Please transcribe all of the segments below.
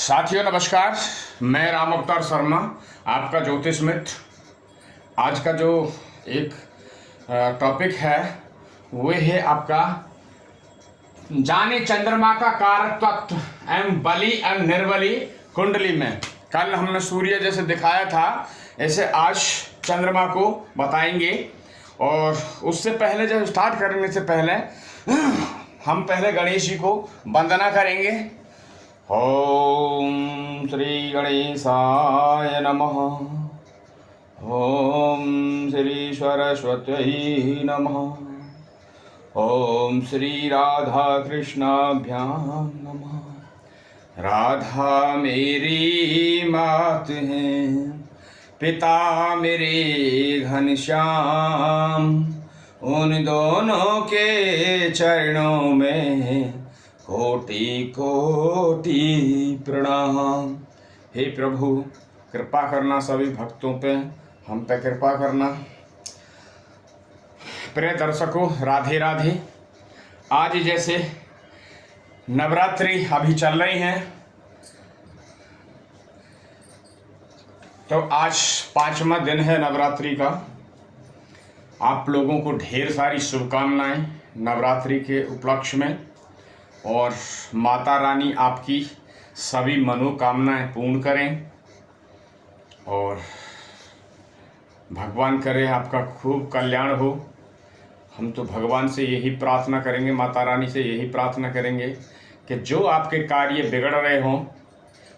साथियों नमस्कार, मैं राम अवतार शर्मा, आपका ज्योतिष मित्र। आज का जो एक टॉपिक है वो है आपका जाने चंद्रमा का कारक तत्व एवं बली एवं निर्बली कुंडली में। कल हमने सूर्य जैसे दिखाया था, ऐसे आज चंद्रमा को बताएंगे। और उससे पहले जब स्टार्ट करने से पहले हम पहले गणेश जी को वंदना करेंगे। ओम श्री गणेशाय नमः। ओम श्री सरस्वत्यै नमः। ओम श्री राधा कृष्णाभ्यां नमः। राधा मेरी मात है, पिता मेरे घनश्याम, उन दोनों के चरणों में कोटि कोटि प्रणाम। हे प्रभु, कृपा करना सभी भक्तों पे, हम पे कृपा करना। प्रिय दर्शकों, राधे राधे। आज जैसे नवरात्रि अभी चल रही हैं, तो आज 5वां दिन है नवरात्रि का। आप लोगों को ढेर सारी शुभकामनाएं नवरात्रि के उपलक्ष्य में, और माता रानी आपकी सभी मनोकामनाएं पूर्ण करें, और भगवान करे आपका खूब कल्याण हो। हम तो भगवान से यही प्रार्थना करेंगे, माता रानी से यही प्रार्थना करेंगे कि जो आपके कार्य बिगड़ रहे हों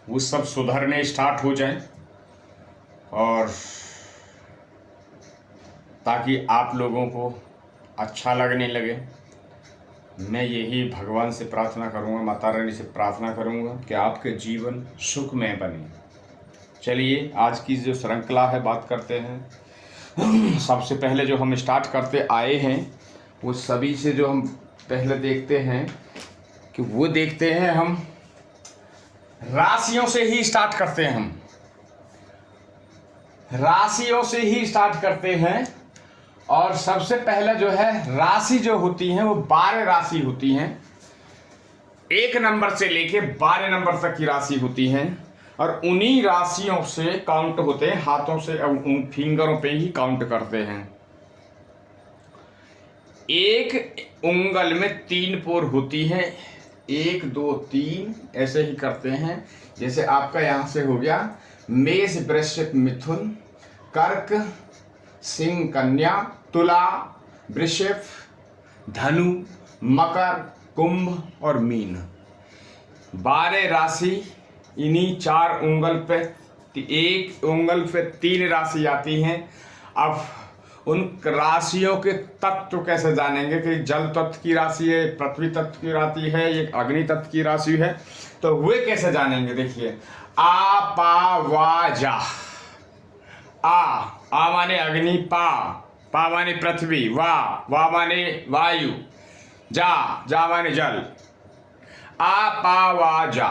वो सब सुधरने स्टार्ट हो जाएं, और ताकि आप लोगों को अच्छा लगने लगे। मैं यही भगवान से प्रार्थना करूंगा, माता रानी से प्रार्थना करूंगा कि आपके जीवन सुखमय बने। चलिए आज की जो श्रृंखला है बात करते हैं। सबसे पहले जो हम स्टार्ट करते आए हैं वो सभी से जो हम पहले देखते हैं कि वो देखते हैं, हम राशियों से ही स्टार्ट करते हैं। हम राशियों से ही स्टार्ट करते हैं, और सबसे पहले जो है राशि जो होती हैं वो 12 राशि होती हैं। 1 नंबर से लेके 12 नंबर तक की राशि होती हैं, और उन्हीं राशियों से काउंट होते हैं, हाथों से उन फिंगरों पे ही काउंट करते हैं। एक उंगल में 3 पोर होती हैं, 1 2 3 ऐसे ही करते हैं। जैसे आपका यहाँ से हो गया मेष वृश्चिक मिथुन, कर्क सिंह कन्या, तुला वृषभ, धनु, मकर, कुंभ और मीन। 12 राशि इन्हीं 4 उंगल पे, 1 उंगल पे 3 राशि आती हैं। अब उन राशियों के तत्व कैसे जानेंगे कि जल तत्व की राशि है, पृथ्वी तत्व की राशि है, ये अग्नि तत्व की राशि है, तो वे कैसे जानेंगे? देखिए, आ पा वा जा। आ माने अग्नि, पा माने पृथ्वी, वा माने वायु, जा माने जल। आ पा वा जा,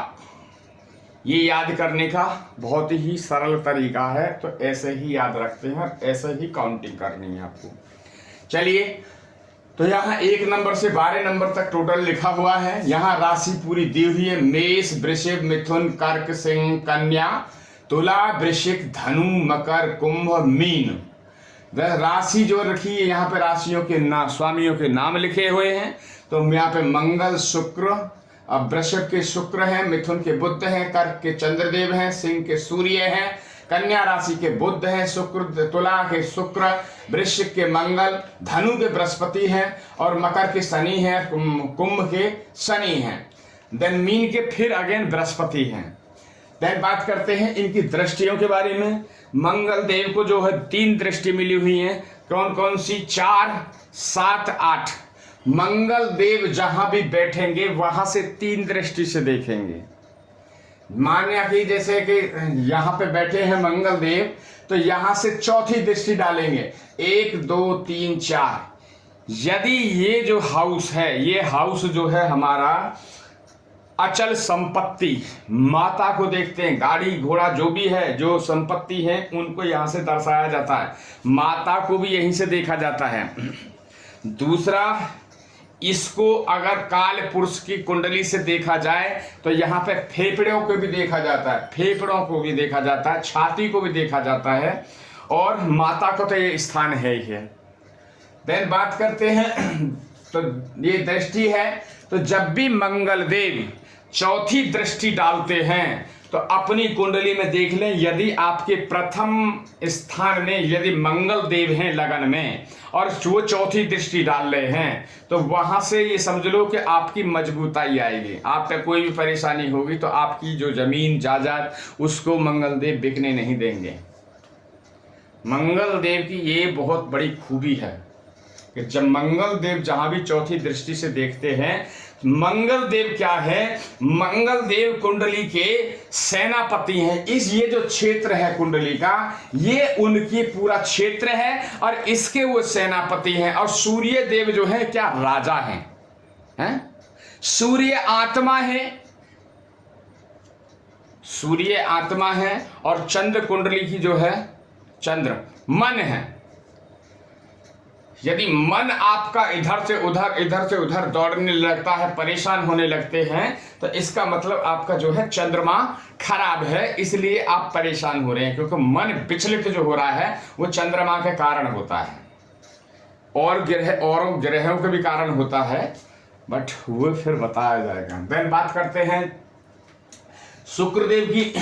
ये याद करने का बहुत ही सरल तरीका है, तो ऐसे ही याद रखते हैं, ऐसे ही काउंटिंग करनी है आपको। चलिए, तो यहाँ 1 नंबर से 12 नंबर तक टोटल लिखा हुआ है। यहाँ राशि पूरी दी हुई है, मेष वृषभ मिथुन कर्क सिंह कन्या, तुला वृश्चिक धनु मकर कुंभ मीन। राशि जो रखी है यहाँ पे राशियों के स्वामियों के नाम लिखे हुए हैं। तो यहाँ पे मंगल शुक्र, अब वृषभ के शुक्र हैं, मिथुन के बुध हैं, कर्क के चंद्रदेव हैं, सिंह के सूर्य हैं, कन्या राशि के बुध हैं, शुक्र, तुला के शुक्र, वृश्चिक के मंगल, धनु के बृहस्पति हैं, और मकर के शनि हैं, कुंभ के शनि हैं। देन मीन के फिर अगेन बृहस्पति हैं। देन बात करते हैं इनकी दृष्टियों के बारे में। मंगल देव को जो है 3 दृष्टि मिली हुई हैं। कौन कौन सी? 4 7 8। मंगल देव जहां भी बैठेंगे वहां से 3 दृष्टि से देखेंगे। मानिए कि जैसे कि यहाँ पे बैठे हैं मंगल देव, तो यहाँ से चौथी दृष्टि डालेंगे, 1 2 3 4। यदि ये जो हाउस है, ये हाउस जो है हमारा अचल संपत्ति, माता को देखते हैं, गाड़ी घोड़ा जो भी है, जो संपत्ति है उनको यहाँ से दर्शाया जाता है। माता को भी यहीं से देखा जाता है। दूसरा, इसको अगर काल पुरुष की कुंडली से देखा जाए तो यहाँ पे फेफड़ों को भी देखा जाता है, फेफड़ों को भी देखा जाता है, छाती को भी देखा जाता है, और माता को तो ये स्थान है ही है। देन बात करते हैं तो ये दृष्टि है, तो जब भी मंगल देव चौथी दृष्टि डालते हैं तो अपनी कुंडली में देख लें, यदि आपके प्रथम स्थान में यदि मंगल देव हैं लगन में और वो चौथी दृष्टि डाल रहे हैं तो वहां से ये समझ लो कि आपकी मजबूताई आएगी, आप पे कोई भी परेशानी होगी तो आपकी जो जमीन जायदाद उसको मंगल देव बिकने नहीं देंगे। मंगल देव की ये बहुत बड़ी खूबी है कि जब मंगल देव जहां भी चौथी दृष्टि से देखते हैं, मंगल देव क्या है, मंगल देव कुंडली के सेनापति हैं। इस ये जो क्षेत्र है कुंडली का, ये उनकी पूरा क्षेत्र है और इसके वो सेनापति हैं। और सूर्य देव जो है क्या राजा हैं, सूर्य आत्मा है, सूर्य आत्मा है, और चंद्र कुंडली की जो है चंद्र मन है। यदि मन आपका इधर से उधर दौड़ने लगता है, परेशान होने लगते हैं, तो इसका मतलब आपका जो है चंद्रमा खराब है, इसलिए आप परेशान हो रहे हैं, क्योंकि मन विचलित जो हो रहा है वो चंद्रमा के कारण होता है, और ग्रहों के भी कारण होता है, बट वो फिर बताया जाएगा। देन बात करते हैं शुक्रदेव की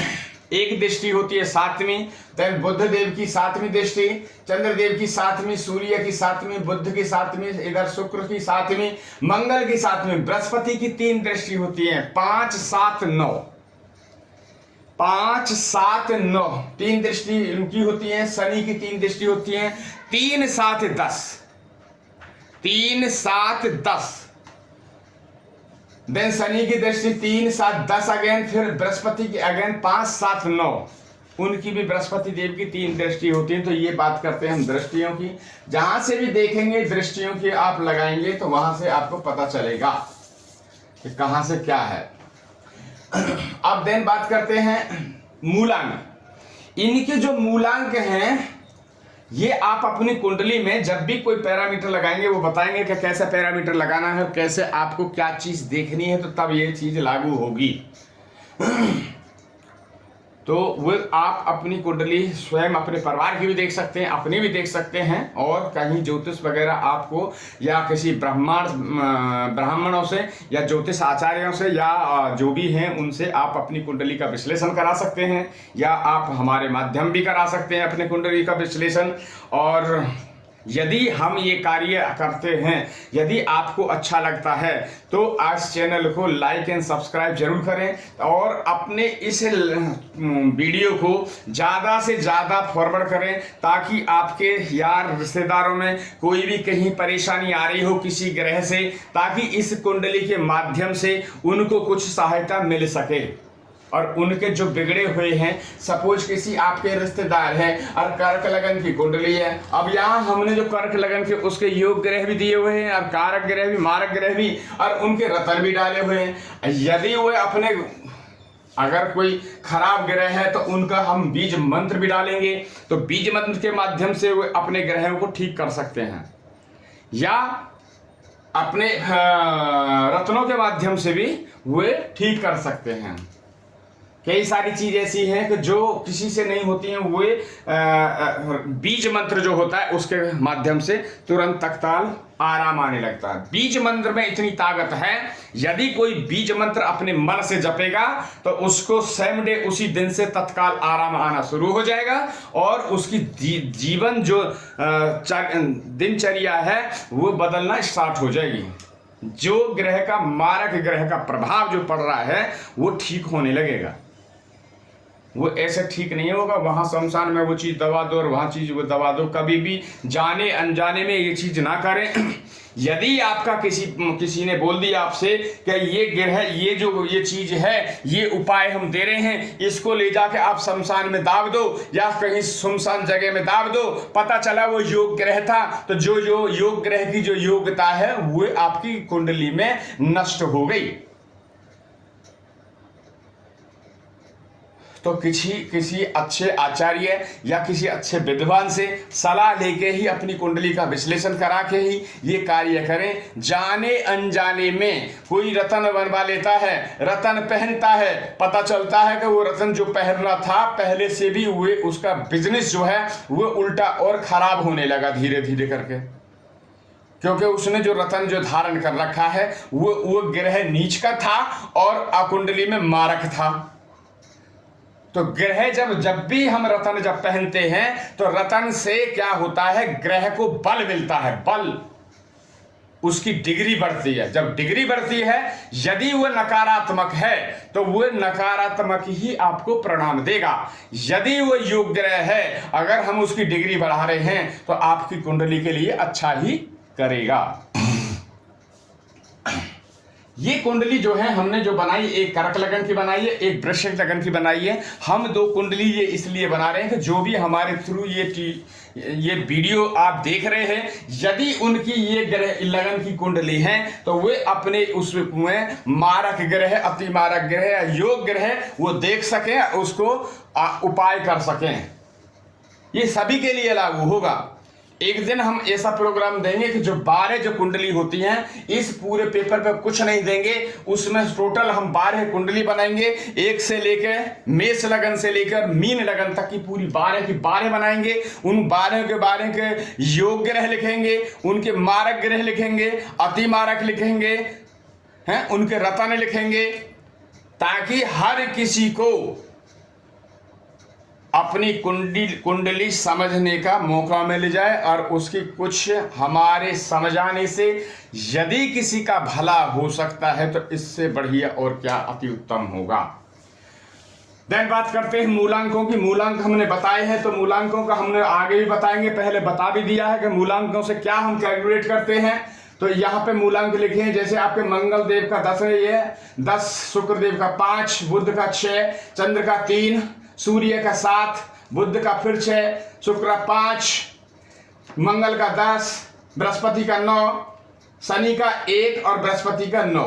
एक दृष्टि होती है 7वीं, देन बुध देव की 7वीं दृष्टि, चंद्रदेव की 7वीं, सूर्य की 7वीं, बुध की 7वीं, इधर शुक्र की 7वीं, मंगल की 7वीं, बृहस्पति की 3 दृष्टि होती है, 5, 7, 9, 5, 7, 9 3 दृष्टि उनकी होती है। शनि की 3 दृष्टि होती है, 3, 7, 10, 3, 7, 10। देन शनि की दृष्टि 3, 7, 10 अगेन, फिर बृहस्पति की अगेन 5, 7, 9, उनकी भी बृहस्पति देव की 3 दृष्टि होती है। तो ये बात करते हैं हम दृष्टियों की, जहां से भी देखेंगे दृष्टियों की आप लगाएंगे तो वहां से आपको पता चलेगा कि कहां से क्या है। अब देन बात करते हैं मूलांक। इनके जो मूलांक हैं ये आप अपनी कुंडली में जब भी कोई पैरामीटर लगाएंगे वो बताएंगे कि कैसे पैरामीटर लगाना है, कैसे आपको क्या चीज देखनी है, तो तब ये चीज लागू होगी। तो वो आप अपनी कुंडली स्वयं अपने परिवार की भी देख सकते हैं, अपनी भी देख सकते हैं, और कहीं ज्योतिष वगैरह आपको या किसी ब्राह्मणों से या ज्योतिष आचार्यों से या जो भी हैं उनसे आप अपनी कुंडली का विश्लेषण करा सकते हैं, या आप हमारे माध्यम भी करा सकते हैं अपनी कुंडली का विश्लेषण। और यदि हम ये कार्य करते हैं, यदि आपको अच्छा लगता है तो आज चैनल को लाइक एंड सब्सक्राइब जरूर करें, और अपने इस वीडियो को ज़्यादा से ज़्यादा फॉरवर्ड करें, ताकि आपके यार रिश्तेदारों में कोई भी कहीं परेशानी आ रही हो किसी ग्रह से, ताकि इस कुंडली के माध्यम से उनको कुछ सहायता मिल सके। और उनके जो बिगड़े हुए हैं, सपोज किसी आपके रिश्तेदार हैं और कर्क लगन की कुंडली है, अब यहाँ हमने जो कर्क लगन के उसके योग ग्रह भी दिए हुए हैं और कारक ग्रह भी, मारक ग्रह भी, और उनके रतन भी डाले हुए हैं। यदि वो अपने अगर कोई खराब ग्रह है तो उनका हम बीज मंत्र भी डालेंगे, तो बीज मंत्र के माध्यम से वो अपने ग्रहों को ठीक कर सकते हैं, या अपने रत्नों के माध्यम से भी वे ठीक कर सकते हैं। कई सारी चीज ऐसी हैं कि जो किसी से नहीं होती हैं, वे बीज मंत्र जो होता है उसके माध्यम से तुरंत तत्काल आराम आने लगता है। बीज मंत्र में इतनी ताकत है, यदि कोई बीज मंत्र अपने मन से जपेगा तो उसको सेम डे उसी दिन से तत्काल आराम आना शुरू हो जाएगा, और उसकी जीवन जो दिनचर्या है वो बदलना स्टार्ट हो जाएगी। जो ग्रह का, मारक ग्रह का प्रभाव जो पड़ रहा है वो ठीक होने लगेगा। वो ऐसे ठीक नहीं होगा वहाँ शमशान में वो चीज़ दबा दो और वहाँ चीज़ वो दबा दो। कभी भी जाने अनजाने में ये चीज़ ना करें। यदि आपका किसी ने बोल दिया आपसे कि ये ग्रह, ये चीज़ है, ये उपाय हम दे रहे हैं, इसको ले जाके आप शमशान में दाब दो या कहीं सुनसान जगह में दाब दो, पता चला वो योग ग्रह था, तो जो योग ग्रह की जो योग्यता है वो आपकी कुंडली में नष्ट हो गई। तो किसी अच्छे आचार्य या किसी अच्छे विद्वान से सलाह लेके ही अपनी कुंडली का विश्लेषण करा के ही ये कार्य करें। जाने अनजाने में कोई रत्न बनवा लेता है, रत्न पहनता है, पता चलता है कि वो रत्न जो पहनना था पहले से भी हुए, उसका बिजनेस जो है वो उल्टा और खराब होने लगा धीरे धीरे करके, क्योंकि उसने जो रत्न जो धारण कर रखा है वो ग्रह नीच का था और कुंडली में मारक था। तो ग्रह जब भी हम रत्न जब पहनते हैं तो रत्न से क्या होता है, ग्रह को बल मिलता है, बल, उसकी डिग्री बढ़ती है। जब डिग्री बढ़ती है, यदि वो नकारात्मक है तो वो नकारात्मक ही आपको परिणाम देगा। यदि वो योग्य ग्रह है, अगर हम उसकी डिग्री बढ़ा रहे हैं तो आपकी कुंडली के लिए अच्छा ही करेगा। ये कुंडली जो है हमने जो बनाई, एक कर्क लगन की बनाई है, एक वृश्चिक लगन की बनाई है। हम दो कुंडली ये इसलिए बना रहे हैं कि जो भी हमारे थ्रू ये वीडियो आप देख रहे हैं, यदि उनकी ये ग्रह लगन की कुंडली है तो वे अपने उसमें मारक ग्रह, अति मारक ग्रह, योग ग्रह वो देख सकें, उसको उपाय कर सकें। ये सभी के लिए लागू होगा। एक दिन हम ऐसा प्रोग्राम देंगे कि जो 12 जो कुंडली होती हैं, इस पूरे पेपर पे कुछ नहीं देंगे, उसमें टोटल हम 12 कुंडली बनाएंगे, एक से लेकर मेष लगन से लेकर मीन लगन तक की पूरी 12 की 12 बनाएंगे। उन 12 के योग ग्रह लिखेंगे, उनके मारक ग्रह लिखेंगे, अति मारक लिखेंगे हैं, उनके रत्न लिखेंगे, ताकि हर किसी को अपनी कुंडली समझने का मौका मिल जाए और उसकी कुछ हमारे समझाने से यदि किसी का भला हो सकता है तो इससे बढ़िया और क्या अति उत्तम होगा। देन बात करते हैं मूलांकों की। मूलांक हमने बताए हैं, तो मूलांकों का हमने आगे भी बताएंगे, पहले बता भी दिया है कि मूलांकों से क्या हम कैलकुलेट करते हैं। तो यहाँ पे मूलांक लिखे हैं, जैसे आपके मंगल देव का 10 है, ये 10, शुक्र देव का 5, बुध का 6, चंद्र का 3, सूर्य का 7, बुध का फिर 6, शुक्र 5, मंगल का 10, बृहस्पति का 9, शनि का 1 और बृहस्पति का 9।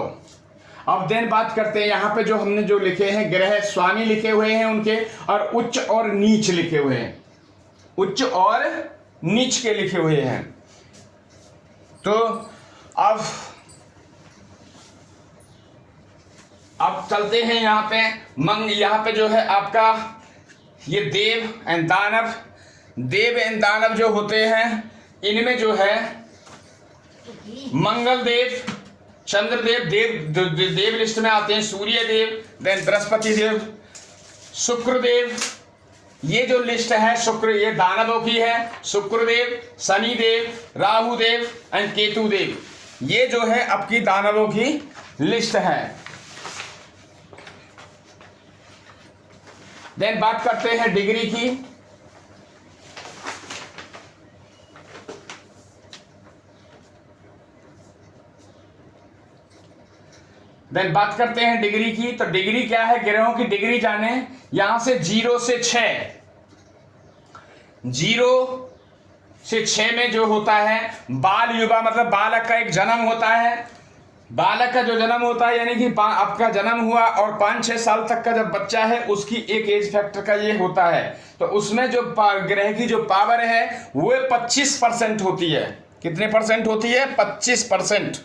अब देन बात करते हैं यहाँ पे जो हमने जो लिखे हैं ग्रह स्वामी लिखे हुए हैं उनके, और उच्च और नीच लिखे हुए हैं, उच्च और नीच के लिखे हुए हैं। तो अब चलते हैं यहाँ पे यहाँ पे जो है आपका ये देव एंड दानव, देव एंड दानव जो होते हैं, इनमें जो है मंगल देव, चंद्रदेव, देव लिस्ट में आते हैं, सूर्य देव, देन बृहस्पति देव, शुक्र देव, ये जो लिस्ट है शुक्र, ये दानवों की है, शुक्र देव, शनि देव, राहु देव एंड केतु देव, ये जो है आपकी दानवों की लिस्ट है। देन बात करते हैं डिग्री की। देन बात करते हैं डिग्री की। तो डिग्री क्या है, ग्रहों की डिग्री जाने, यहां से 0 से 6, 0 से 6 में जो होता है बाल युवा, मतलब बालक का एक जन्म होता है। बालक का जो जन्म होता है यानी कि आपका जन्म हुआ और 5-6 साल तक का जब बच्चा है उसकी एक एज फैक्टर का ये होता है। तो उसमें जो ग्रह की जो पावर है वो 25% होती है। कितने परसेंट होती है? 25%।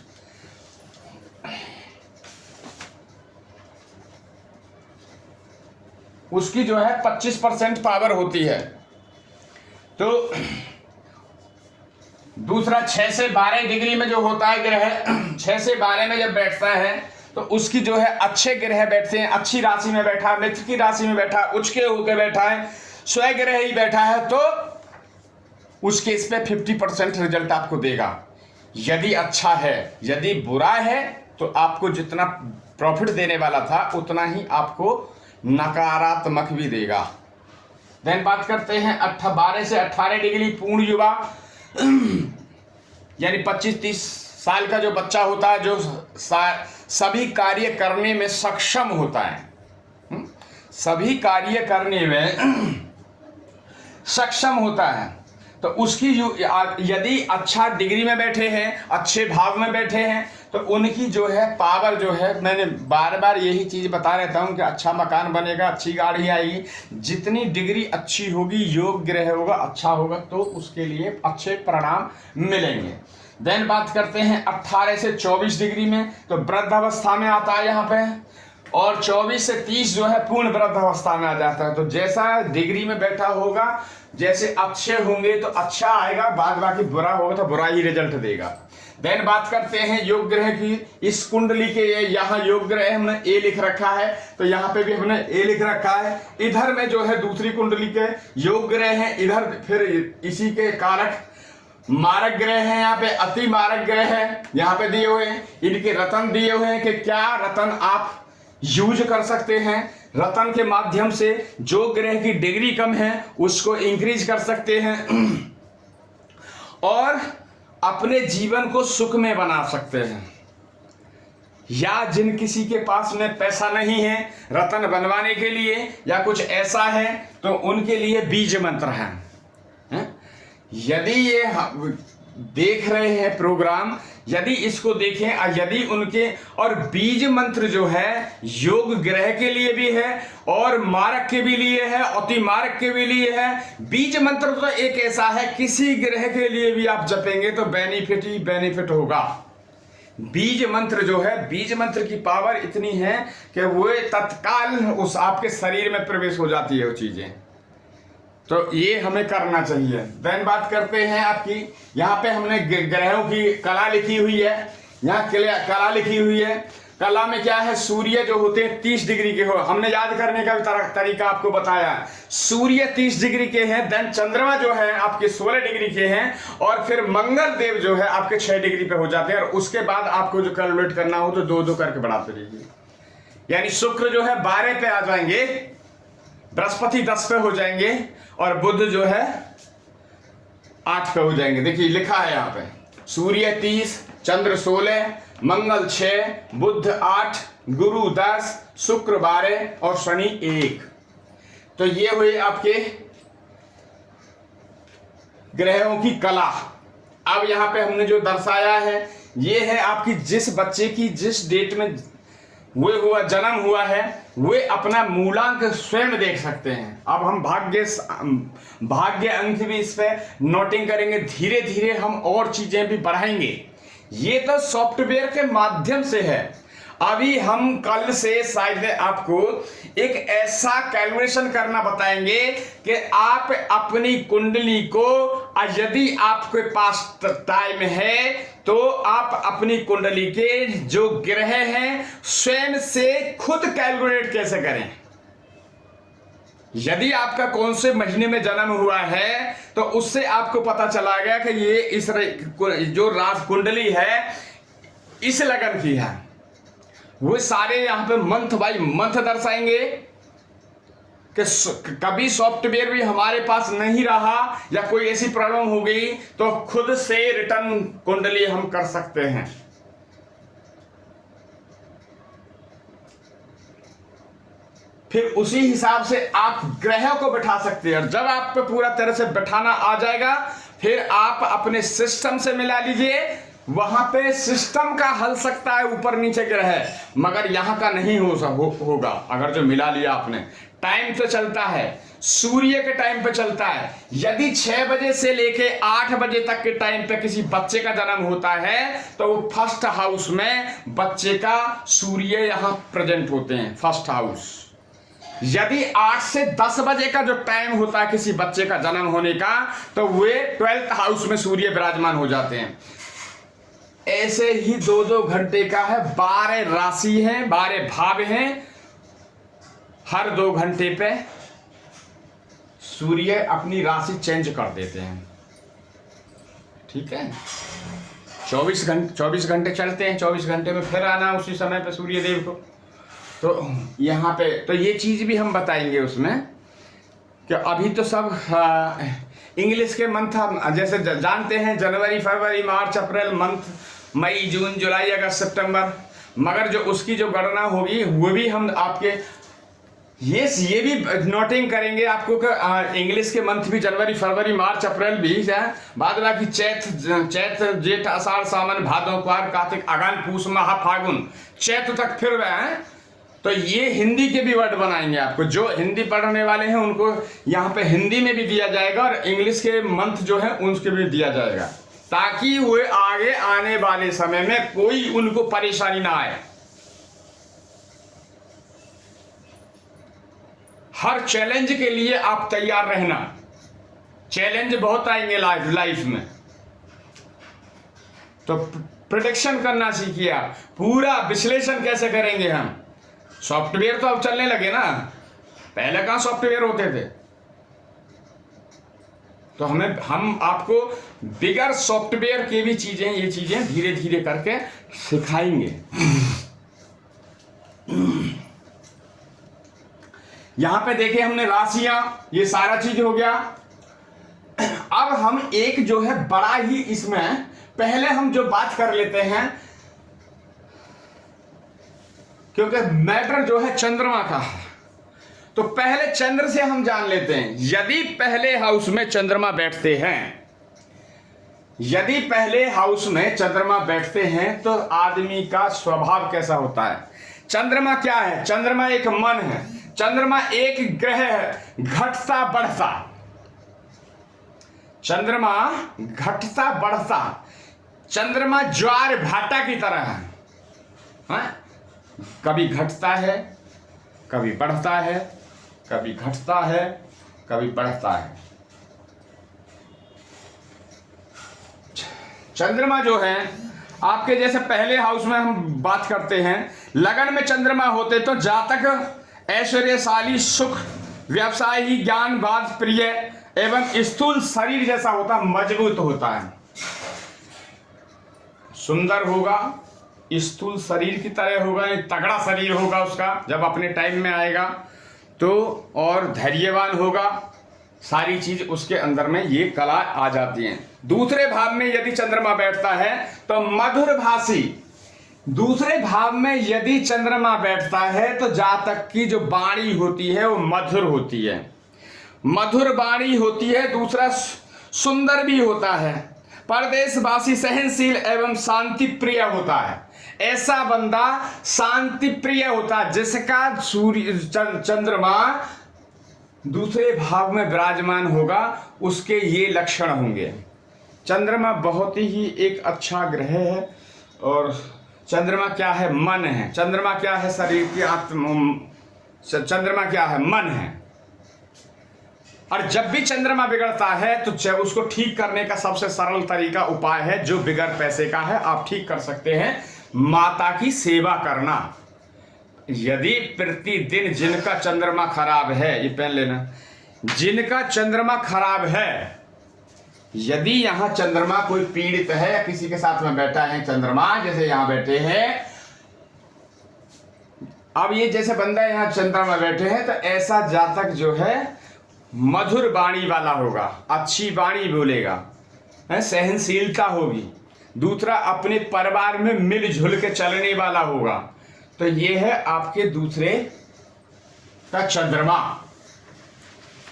उसकी जो है 25% पावर होती है। तो दूसरा 6 से 12 डिग्री में जो होता है ग्रह, 6 से 12 में जब बैठता है तो उसकी जो है अच्छे ग्रह बैठते हैं, अच्छी राशि में बैठा, मित्र की राशि में बैठा, उच्च के होकर बैठा है, स्वयं ग्रह ही बैठा है, तो उसके इस पे 50% रिजल्ट आपको देगा। यदि अच्छा है, यदि बुरा है तो आपको जितना प्रॉफिट देने वाला था उतना ही आपको नकारात्मक भी देगा। देन बात करते हैं 12 से 18 डिग्री पूर्ण युवा, यानी 25-30 साल का जो बच्चा होता है, जो सभी कार्य करने में सक्षम होता है, सभी कार्य करने में सक्षम होता है, तो उसकी यदि अच्छा डिग्री में बैठे हैं, अच्छे भाव में बैठे हैं, तो उनकी जो है पावर जो है, मैंने बार बार यही चीज़ बता रहता हूँ कि अच्छा मकान बनेगा, अच्छी गाड़ी आएगी। जितनी डिग्री अच्छी होगी, योग ग्रह होगा, अच्छा होगा, तो उसके लिए अच्छे परिणाम मिलेंगे। देन बात करते हैं 18 से 24 डिग्री में, तो वृद्धावस्था में आता है यहाँ पे, और 24 से 30 जो है पूर्ण वृद्धावस्था में आ जाता है। तो जैसा डिग्री में बैठा होगा, जैसे अच्छे होंगे तो अच्छा आएगा, बाद बाकी बुरा होगा तो बुरा ही रिजल्ट देगा। देन बात करते हैं योग ग्रह की। इस कुंडली के यहाँ योग ग्रह हमने ए लिख रखा है, तो यहाँ पे भी हमने ए लिख रखा है। इधर में जो है दूसरी कुंडली के योग ग्रह हैं, इधर फिर इसी के कारक मारक ग्रह हैं, यहाँ पे अति मारक ग्रह है, यहाँ पे दिए हुए हैं। इनके रतन दिए हुए हैं कि क्या रतन आप यूज कर सकते हैं। रतन के माध्यम से जो ग्रह की डिग्री कम है उसको इंक्रीज कर सकते हैं और अपने जीवन को सुख में बना सकते हैं। या जिन किसी के पास में पैसा नहीं है रतन बनवाने के लिए या कुछ ऐसा है, तो उनके लिए बीज मंत्र है। यदि ये देख रहे हैं प्रोग्राम, यदि इसको देखें, यदि उनके, और बीज मंत्र जो है योग ग्रह के लिए भी है और मारक के भी लिए है, अति मारक के भी लिए है। बीज मंत्र तो एक ऐसा है, किसी ग्रह के लिए भी आप जपेंगे तो बेनिफिट ही बेनिफिट होगा। बीज मंत्र जो है, बीज मंत्र की पावर इतनी है कि वो तत्काल उस आपके शरीर में प्रवेश हो जाती है वो चीजें। तो ये हमें करना चाहिए। देन बात करते हैं आपकी, यहाँ पे हमने ग्रहों की कला लिखी हुई है। यहाँ कला लिखी हुई है। कला में क्या है, सूर्य जो होते हैं 30 डिग्री के हो, हमने याद करने का भी तरीका आपको बताया। सूर्य 30 डिग्री के हैं, देन चंद्रमा जो है आपके 16 डिग्री के हैं, और फिर मंगल देव जो है आपके 6 डिग्री पे हो जाते हैं। और उसके बाद आपको जो कैलकुलेट करना हो तो 2-2 करके बढ़ाते रहिए। यानी शुक्र जो है 12 पे आ जाएंगे, बृहस्पति 10 पे हो जाएंगे, और बुध जो है 8 पे हो जाएंगे। देखिए लिखा है यहाँ पे, सूर्य 30, चंद्र 16, मंगल 6, बुध 8, गुरु 10, शुक्र 12 और शनि 1। तो ये हुए आपके ग्रहों की कला। अब यहाँ पे हमने जो दर्शाया है, ये है आपकी जिस बच्चे की जिस डेट में वो जन्म हुआ है, वे अपना मूलांक स्वयं देख सकते हैं। अब हम भाग्य अंक भी इस पे नोटिंग करेंगे, धीरे धीरे हम और चीजें भी बढ़ाएंगे। ये तो सॉफ्टवेयर के माध्यम से है। अभी हम कल से शायद आपको एक ऐसा कैलकुलेशन करना बताएंगे कि आप अपनी कुंडली को, यदि आपके पास टाइम है तो आप अपनी कुंडली के जो ग्रह हैं स्वयं से खुद कैलकुलेट कैसे करें। यदि आपका कौन से महीने में जन्म हुआ है तो उससे आपको पता चला गया कि ये इस जो राशि कुंडली है इस लगन की है। वो सारे यहां पे मंथ बाई मंथ दर्शाएंगे कि कभी सॉफ्टवेयर भी हमारे पास नहीं रहा या कोई ऐसी प्रॉब्लम हो गई तो खुद से रिटर्न कुंडली हम कर सकते हैं। फिर उसी हिसाब से आप ग्रहों को बैठा सकते हैं, और जब आप पे पूरा तरह से बैठाना आ जाएगा फिर आप अपने सिस्टम से मिला लीजिए। वहां पे सिस्टम का हल सकता है ऊपर नीचे ग्रह, मगर यहां का नहीं होगा। अगर जो मिला लिया आपने, टाइम तो चलता है, सूर्य के टाइम पे चलता है। यदि 6 बजे से लेके 8 बजे तक के टाइम पे किसी बच्चे का जन्म होता है तो वो फर्स्ट हाउस में बच्चे का सूर्य यहां प्रेजेंट होते हैं, फर्स्ट हाउस। यदि 8 से 10 बजे का जो टाइम होता है किसी बच्चे का जन्म होने का, तो वे 12th हाउस में सूर्य विराजमान हो जाते हैं। ऐसे ही 2-2 घंटे का है, 12 राशि हैं, 12 भाव हैं। हर 2 घंटे पे सूर्य अपनी राशि चेंज कर देते हैं। ठीक है, 24 घंटे चलते हैं, 24 घंटे में फिर आना उसी समय पे सूर्य देव को। तो यहाँ पे तो ये चीज भी हम बताएंगे उसमें कि अभी तो सब इंग्लिश के मंथ हम जैसे जानते हैं, जनवरी, फरवरी, मार्च, अप्रैल मंथ, मई, जून, जुलाई, अगस्त, सितंबर, मगर जो उसकी जो गणना होगी वो भी हम आपके ये भी नोटिंग करेंगे आपको कि इंग्लिश के मंथ भी जनवरी, फरवरी, मार्च, अप्रैल भी है, बाद बाकी चैत, जेठ, आषाढ़, सावन, भादो, क्वार, कार्तिक, अगन, पूष, माह, फागुन, चैत तक फिर रहे हैं। तो ये हिंदी के भी वर्ड बनाएंगे आपको, जो हिंदी पढ़ने वाले हैं उनको यहाँ पे हिंदी में भी दिया जाएगा और इंग्लिश के मंथ जो है उनके भी दिया जाएगा, ताकि वो आगे आने वाले समय में कोई उनको परेशानी ना आए। हर चैलेंज के लिए आप तैयार रहना। चैलेंज बहुत आएंगे लाइफ में, तो प्रेडिक्शन करना सीखिए आप। पूरा विश्लेषण कैसे करेंगे हम? सॉफ्टवेयर तो अब चलने लगे ना, पहले कहाँ सॉफ्टवेयर होते थे। तो हम आपको बिगर सॉफ्टवेयर की भी चीजें, ये चीजें धीरे धीरे करके सिखाएंगे। यहां पे देखे हमने राशियां, ये सारा चीज हो गया। अब हम एक जो है बड़ा ही इसमें पहले हम जो बात कर लेते हैं, क्योंकि मैटर जो है चंद्रमा का है, तो पहले चंद्र से हम जान लेते हैं। यदि पहले हाउस में चंद्रमा बैठते हैं, यदि पहले हाउस में चंद्रमा बैठते हैं तो आदमी का स्वभाव कैसा होता है? चंद्रमा क्या है? चंद्रमा एक मन है, चंद्रमा एक ग्रह है, घटता बढ़ता। चंद्रमा घटता बढ़ता, चंद्रमा ज्वार भाटा की तरह है, हाँ? कभी घटता है, कभी बढ़ता है, कभी घटता है, कभी बढ़ता है। चंद्रमा जो है आपके, जैसे पहले हाउस में हम बात करते हैं, लगन में चंद्रमा होते तो जातक ऐश्वर्यशाली, सुख, व्यवसायी, ज्ञानवाद, प्रिय एवं स्थूल शरीर जैसा होता, मजबूत होता है, सुंदर होगा, स्थूल शरीर की तरह होगा, तगड़ा शरीर होगा उसका जब अपने टाइम में आएगा तो, और धैर्यवान होगा। सारी चीज उसके अंदर में ये कला आ जाती है। दूसरे भाव में यदि चंद्रमा बैठता है तो मधुर भाषी। दूसरे भाव में यदि चंद्रमा बैठता है तो जातक की जो वाणी होती है वो मधुर होती है, मधुर वाणी होती है। दूसरा सुंदर भी होता है, परदेशवासी, सहनशील एवं शांति प्रिय होता है। ऐसा बंदा शांति प्रिय होता है जिसका सूर्य चंद्रमा दूसरे भाव में विराजमान होगा, उसके ये लक्षण होंगे। चंद्रमा बहुत ही एक अच्छा ग्रह है। और चंद्रमा क्या है? मन है। चंद्रमा क्या है? शरीर की आत्म। चंद्रमा क्या है? मन है। और जब भी चंद्रमा बिगड़ता है तो उसको ठीक करने का सबसे सरल तरीका, उपाय है जो बिगर पैसे का है, आप ठीक कर सकते हैं, माता की सेवा करना। यदि प्रतिदिन जिनका चंद्रमा खराब है, ये पेन लेना, जिनका चंद्रमा खराब है, यदि यहां चंद्रमा कोई पीड़ित है या किसी के साथ में बैठा है चंद्रमा, जैसे यहां बैठे हैं, अब ये जैसे बंदा यहां चंद्रमा बैठे हैं, तो ऐसा जातक जो है मधुर वाणी वाला होगा, अच्छी वाणी बोलेगा, सहनशीलता होगी। दूसरा, अपने परिवार में मिलजुल के चलने वाला होगा। तो ये है आपके दूसरे का चंद्रमा।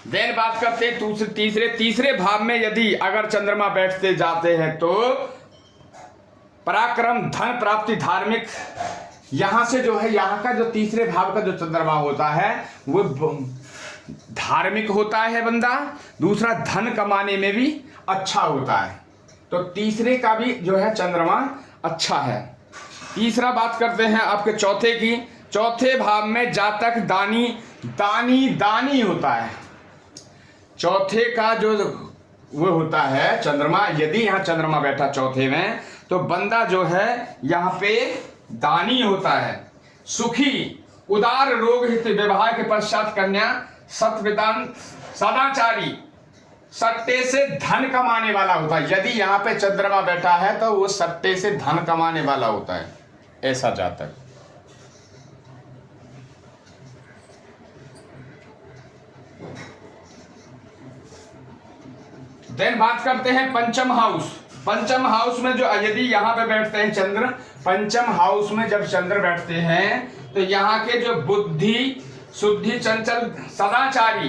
देन बात करते हैं तीसरे भाव में यदि अगर चंद्रमा बैठते जाते हैं तो पराक्रम, धन प्राप्ति, धार्मिक, यहां से जो है यहां का जो तीसरे भाव का जो चंद्रमा होता है वो धार्मिक होता है बंदा। दूसरा, धन कमाने में भी अच्छा होता है। तो तीसरे का भी जो है चंद्रमा अच्छा है। तीसरा बात करते हैं आपके चौथे की। चौथे भाव में जातक दानी होता है। चौथे का जो वो होता है चंद्रमा, यदि यहाँ चंद्रमा बैठा चौथे में, तो बंदा जो है यहाँ पे दानी होता है, सुखी, उदार, रोग हित, विवाह के पश्चात कन्या, सत्यविदान, सदाचारी, सट्टे से धन कमाने वाला होता है। यदि यहाँ पे चंद्रमा बैठा है तो वो सट्टे से धन कमाने वाला होता है, ऐसा जातक। देन बात करते हैं पंचम हाउस। पंचम हाउस में जो यदि यहाँ पे बैठते हैं चंद्र, पंचम हाउस में जब चंद्र बैठते हैं तो यहाँ के जो बुद्धि, शुद्धि, चंचल, सदाचारी,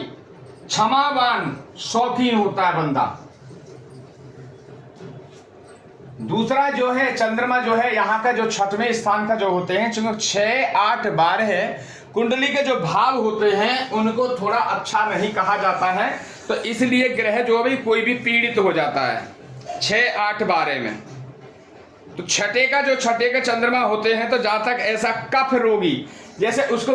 क्षमावान, शौकीन होता है बंदा। दूसरा जो है चंद्रमा जो है यहाँ का जो छठवें स्थान का जो होते हैं, चूंकि 6, 8, 12 कुंडली के जो भाव होते हैं उनको थोड़ा अच्छा नहीं कहा जाता है, तो इसलिए ग्रह जो भी कोई भी पीड़ित हो जाता है 6, 8, 12 में। तो छठे का चंद्रमा होते हैं तो जहाँ तक ऐसा कफ रोगी, जैसे उसको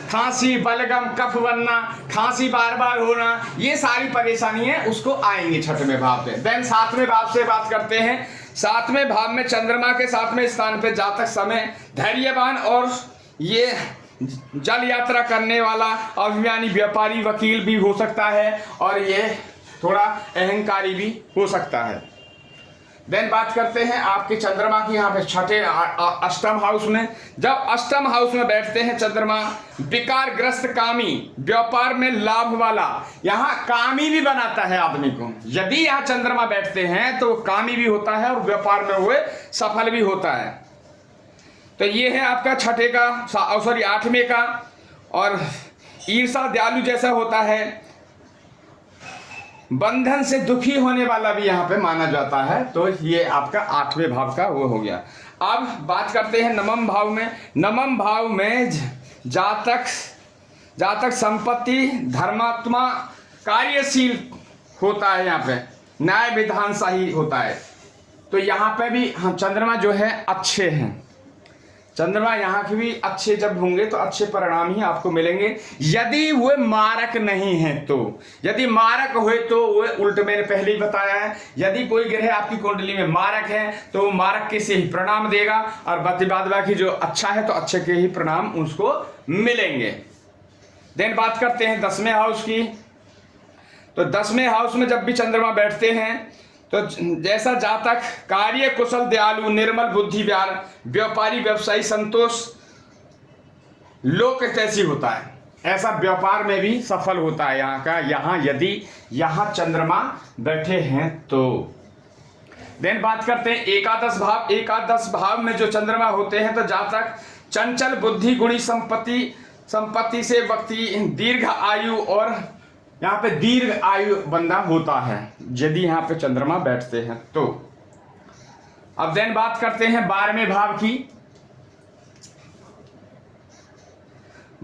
खांसी, बलगम, कफ बनना, खांसी बार बार होना, ये सारी परेशानियां उसको आएंगी छठवें भाव पे। देन 7वें भाव से बात करते हैं। 7वें भाव में चंद्रमा के 7वें स्थान पे जातक समय धैर्यवान और ये जल यात्रा करने वाला अभिमानी व्यापारी, वकील भी हो सकता है और ये थोड़ा अहंकारी भी हो सकता है। देन बात करते हैं आपके चंद्रमा की यहाँ पे छठे अष्टम हाउस में। जब अष्टम हाउस में बैठते हैं चंद्रमा, विकार ग्रस्त कामी, व्यापार में लाभ वाला, यहाँ कामी भी बनाता है आदमी को। यदि यहाँ चंद्रमा बैठते हैं तो कामी भी होता है और व्यापार में हुए सफल भी होता है। तो ये है आपका छठे का, सॉरी 8वें का। और ईर्षा दयालु जैसा होता है, बंधन से दुखी होने वाला भी यहाँ पे माना जाता है। तो ये आपका 8वें भाव का वो हो गया। अब बात करते हैं नवम भाव में। नवम भाव में जातक संपत्ति, धर्मात्मा, कार्यशील होता है, यहाँ पे न्याय विधान सही होता है। तो यहाँ पे भी हम चंद्रमा जो है अच्छे हैं। चंद्रमा यहाँ के भी अच्छे जब होंगे तो अच्छे परिणाम ही आपको मिलेंगे, यदि वो मारक नहीं है तो। यदि मारक हुए तो वो उल्ट, मैंने पहले ही बताया है, यदि कोई ग्रह आपकी कुंडली में मारक है तो वो मारक के से ही परिणाम देगा, और बाद बाकी जो अच्छा है तो अच्छे के ही परिणाम उसको मिलेंगे। देन बात करते हैं 10वें हाउस की। तो 10वें हाउस में जब भी चंद्रमा बैठते हैं तो जैसा जातक कार्य कुशल, दयालु, निर्मल बुद्धि, व्यापारी, व्यवसायी, संतोष, लोक कैसी होता है, ऐसा व्यापार में भी सफल होता है यहाँ का। यहाँ यदि यहाँ चंद्रमा बैठे हैं तो। देन बात करते हैं एकादश भाव। एकादश भाव में जो चंद्रमा होते हैं तो जातक चंचल बुद्धि, गुणी, संपत्ति से व्यक्ति दीर्घ आयु, और यहाँ पे दीर्घ आयु बंदा होता है यदि यहाँ पे चंद्रमा बैठते हैं तो। अब देन बात करते हैं 12वें भाव की।